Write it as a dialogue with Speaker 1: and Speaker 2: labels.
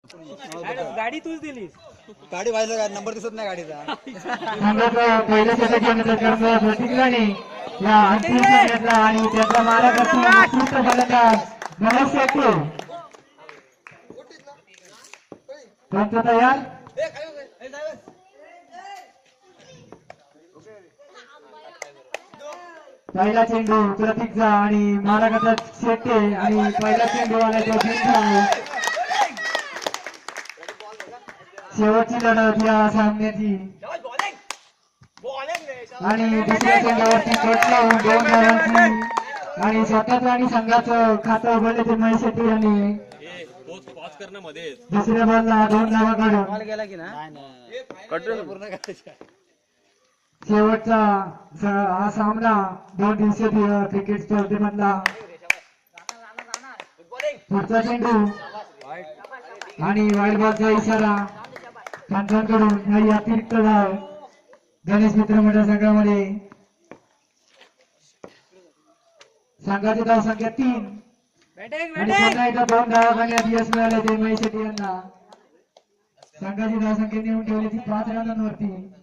Speaker 1: गाडी तूच दिलीस.
Speaker 2: गाडी व्हायला नंबर दिसत नाही गाडीचा.
Speaker 3: संघाचा पहिल्या षटकाचा कर्म प्रतीकलाने या अंतिम सामन्यातला आणि त्याचा मालक असून उत्कृष्ट फलंदाज गणेश शेट्टी त्यांचा तयार. पहिला चेंडू प्रतीकचा आणि मालकाचा शेट्टे आणि पहिला चेंडू आला तो जिंकला. शेवटची लढत या सामन्याची आणि दुसऱ्या चेंडावरती कट लावून 2 धावांची आणि स्वतःचं आणि संघाचं खातं उघडले ते महेश शेट्टी यांनी. दुसऱ्या बॉलला 2 धावा काढून
Speaker 2: गेला की ना पूर्ण
Speaker 3: शेवटचा हा सामना 2 दिवसीय क्रिकेट स्पर्धेमधला. पुढचा चेंडू आणि वाईट बॉलचा इशारा पंचांकडून काही अतिरिक्त धाव गणेश मित्र मंडळ संघामध्ये. संघाची धाव संख्या 3 आणि पुन्हा एकदा 2 धावा काढण्यात यश मिळाले ते महेश शेट्टी यांना. संघाची धाव संख्या नेऊन ठेवली ती 5 रनांवरती.